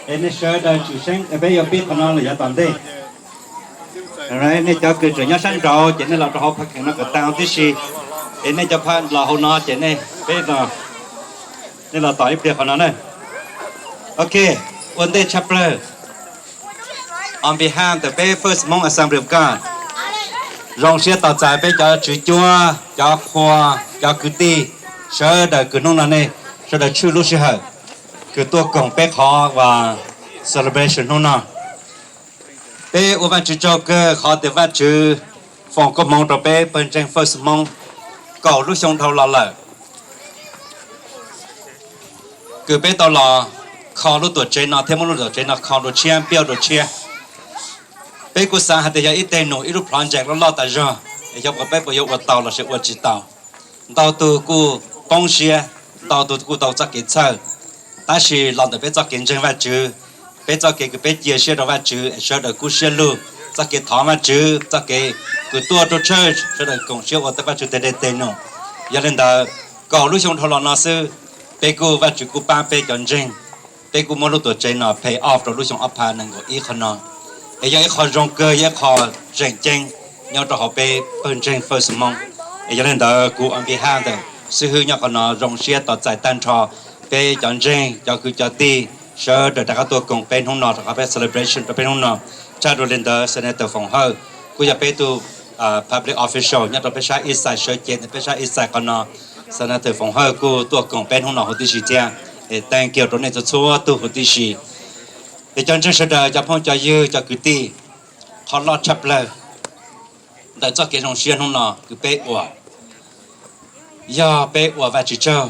nên sơ đời chủ sinh bây giờ biết con nó là giá toàn đi rồi nên cho cứ chuyện nhớ sáng rồi chỉ nên là cho họ phát hiện nó có tao tí gì nên cho phát là họ nó chỉ nên bây giờ nên là tỏi biệt con nó này ok one day chapter on behalf of the first Hmong Assembly of God rong xe tàu chạy bây giờ chữ chua cho khoa cho cứ ti sơ đời cứ nông nàn này sơ đời chữ lúc xưa hở cứ tôi cùng bé khó và celebration nông nàn bé ở bên chữ cho cơ khó để vắt chữ phòng có mong cho bé bên trên first mong cầu lúc xong thâu lợ cứ bé tao lò khó lúc tuổi trẻ nó thêm một lúc tuổi trẻ nó khó lúc chia biểu lúc chia bé cô sáng hạt giờ ít tiền nổi ít lúc project nó lo tại giờ giờ có bé bây giờ ở tàu là sẽ ở chỉ tàu từ cô bông xe tàu từ cô tàu chắc cái车但是老的别做竞争vật质别做cái别介绍的vật质说的故事路做cái thảo vật质做cái多做车说的公司我的vật质在在弄要领导搞路上头了那是别个vật质个半别竞争别个没路多争了 pay off 的路上 up 能够一可能也要一考中个一考认真要做好被本真 first 梦也要领导กู on behalf 的是hướng nhau còn nó rong xe tọt giải tan trò về chọn riêng cho cứ cho ti sơ được cácตัวcùng bên hôm nọ các bên celebration của bên hôm nọ cha đồ lên đó senator phòng hơi cứ giờ bên tu public official nhất là bên sai East Side sơ chiến bên sai East Side còn nọ senator phòng hơi cứตัวcùng bên hôm nọ hồi tí gì cha để tăng kiểu đó này cho chúa tu hồi tí gì để chọn riêng sơ đời cho phong cho dư cho cứ ti họ lo chấp lời để cho cái rong xe hôm nọ cứ bên của giờ bên của và chỉ cho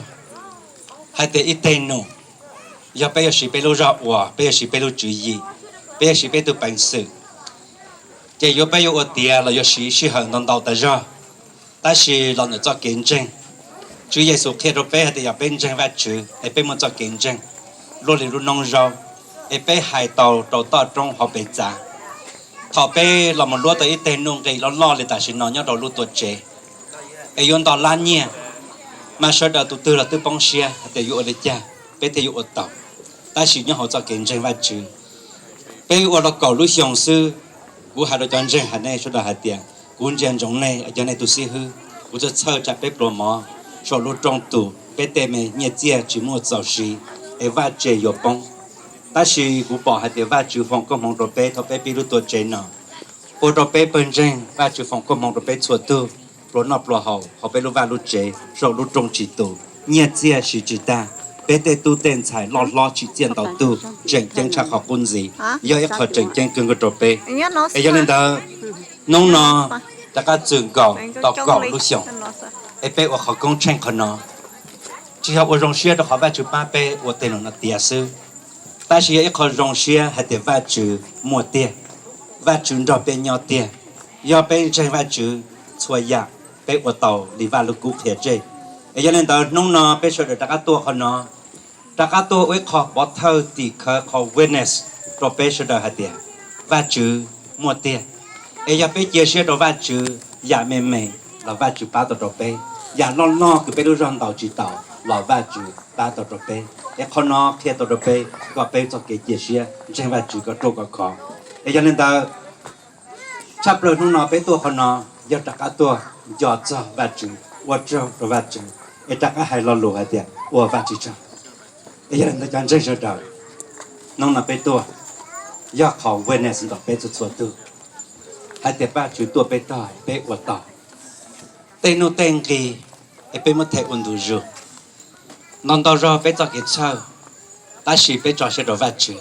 hai tên ít tên nô giờ bây giờ chỉ bây giờ rõ hòa bây giờ chỉ bây giờ注意bây giờ chỉ bây giờ bản sự chỉ giờ bây giờ ở địa là giờ chỉ hành động到的rõ但是老人做竞争主耶稣看到bây giờ要竞争vật质ให้เป็นมัน做竞争รู้เลยรู้น้องเราให้ไปหายต่อต่อตรงเขาไปจ่าเขาไปเรามันรู้ตัวít tên nô cáiเราล่อเลยแต่ฉันนอนยังเรารู้ตัวเจไอ้ยนต่อล้านเนี่ยmà sau đó tụi tôi là tôi bông xe để dụ ở đây cha bé thì dụ ở tàu ta chỉ nhớ họ cho kiện tranh vật chứ bé ở đó cầu lúc xong sư của hai đứa chọn tranh hạt này sau đó hạt tiền cuốn tranh giống này ở chỗ này tụi sĩ hư của cho chơi chặt bé pro mò sau lúc trong tủ bé tê mày nhẹ chia chỉ mua giàu xí để vật chơi dụ bông ta chỉ của bỏ hạt để vật chứ phòng có mong đồ bé thọ bé bị lúc tuổi chơi nào ở đó bé bên tranh vật chứ phòng có mong đồ bé chuột tu pro nọ pro họไปรู้ว่ารู้เจเรารู้ตรงจิตตัวเนี่ยเจ้าสิจิตาไปแต่ตู้เต้นใช้ล้อจิตเจียนต่อตู้เจ๋งจังชักเขากุนซีย่อยเขาเจ๋งจังกึ่งกระโดดไปไอ้ยันนั่นเด้อน้องนอแต่ก็จึงเก่าต่อเก่ารู้เสียงไอ้ไปว่าเขากงเช่งเขานอที่เขาว่าโรงเชียร์เขาว่าจุป้าไปว่าเต้นหนักเตี้ยซื้อแต่ที่ไอ้เขาโรงเชียร์ให้เดี๋ยวว่าจุมัวเตี้ยว่าจุดอกเป็นยอเตี้ยยอเป็นใจว่าจุช่วยยากไปอวดเต่าดีว่าลูกกุ๊กเทียเจไอ้ยันนั่นเต่าน้องนอไปช่วยเด็กตะตัวเขานอตะตัวไว้ขอบอทเทอร์ตีเขาเวเนสตัวไปช่วยเด็กหัดเดียว่าจือมัวเตียไอ้ยาไปเจียเชียตัวว่าจือยาเมย์เราว่าจือป้าตัวไปยาล้อคือไปดูร้อนเต่าจีเต่าเราว่าจือป้าตัวไปไอ้คนนอเทียตัวไปก็ไปจะเกี่ยเชียใช่ว่าจือก็โตก็ขอไอ้ยันนั่นเต่าชับเลยน้องนอไปตัวคนนอยาตะตัวยอดจ้าวัดจืวัดจ้าตัววัดจืไอ้ตะก็ให้เราหลวงไอ้เดียวัววัดจืจ้าไอ้ยันนั่นการเจริญดาวน้องน่ะไปตัวยอดเขาเวเนสต่อไปสุดตัวไอ้เดียบ้าจืตัวไปต่อยไปอวดต่อเตโนเตงกีไอ้ไปมัดเทอุนดูจูนอนต่อรอไปต่อกิจเช้าตาชีไปจ่อเสด็จวัดจื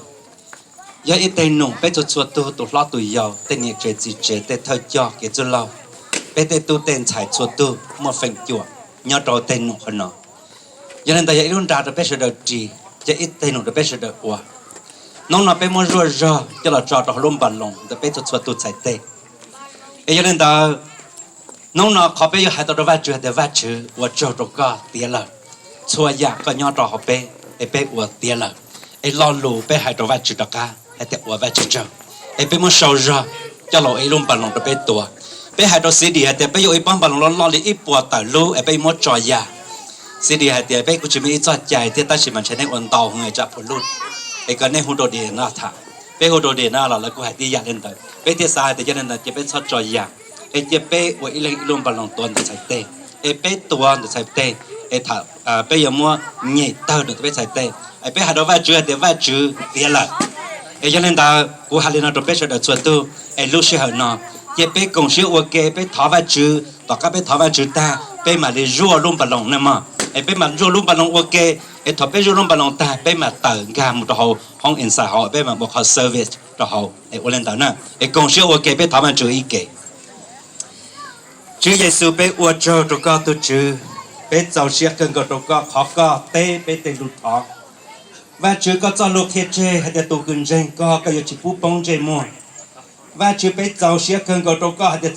ยาไอ้เตนงไปจุดชัวตัวล้อตัวยาวเตนี่เจจีเจเตเธอยอเกจุลเราไปเตตัวเตนฉายชัวตัวหมดเฟิงจั่วยอดเราเตนงคนนอยันนั้นแต่ยาไอ้รุ่นดาวจะไปเสด็จจีจะไอ้เตนงจะไปเสด็จวัวน้องน่ะไปมัวรัวจะเราจอดเราล้มบอลลงจะไปจุดชัวตัวใส่เตไอ้ยันนั้นแต่น้องน่ะเขาไปอยู่หายตัววัดจืดแต่วัดจืดวัดจอดก็เตี้ยละชัวยาก็ยอดเราเขาไปไอ้ไปวัวเตี้ยละไอ้ลอลูไปหายตัววัดจืดก็ไอ้แต่ว่าวัดจืดไอ้เป็นมันเศร้าจ้ะจะเราไอ้ลมบอลลงจะไปตัวไปหายตัวสีดีแต่ไปอยู่ไอ้ปั๊มบอลลงล้อเลยไอ้ปวดตาลูไอ้ไปมดจอยาสีดีแต่ไปกูจะมีไอ้จอดใจที่ตั้งสิมันใช้ในวันต่อหงายจับผลลุ่น ไอ้ก็ในหูโดเดียน่าถ่าไปหูโดเดียน่าเราแล้วกูหายที่อยากเล่นต่อไปที่สายแต่ยันนั้นจะเป็นชอบจอยอยากไอ้จะไปว่าอีเล่อีลุมบอลลงตัวจะใส่เต้ไอ้ไปตัวจะใส่เต้ไอ้ถ้าไปยมัวเงี้ยเต้าจะไปใส่เต้ไอ้ไปหาดว่าจืดเดี๋ยวว่าจืดเดี๋ยวละไอ้ยันนั้นตากูหาเล่นตัวไปช่วยตัวส่วนตัวไอ้ลูกเชื่อหน้าจะไปกงเชื่อว่าแกไปท้าว่าจืดต่อก็ไปท้าว่าจืดตาไปมาเลยรัวลุมบอลลงนั่นมาไอ้ไปมารัวลุมบอลลงว่าแกไอ้ถ้าไปรัวลุมบอลลงตาไปมาตื่นกันมุดเขาห้องอินไซด์เขาไปมาบอกเขาเซอร์วิสตัวเขาไอ้วันนั้นตาน่ะไอ้กงเชื่อว่าแกไปท้าว่าจืดอีกแกชื่อเยซูไปอวดเจ้าตัวก็ตัวจืดไปเจ้าเชี่ยกันก็ตัวก็ขอก็เต้ไปเตะลุดท้องว่าจืดก็จะลูกเทเจให้แต่ตัวขึ้นเจงก็อยู่ที่ผู้ปงเจมัวว่าจืดไปเจ้าเชี่ยกันก็ตัวก็ให้แต่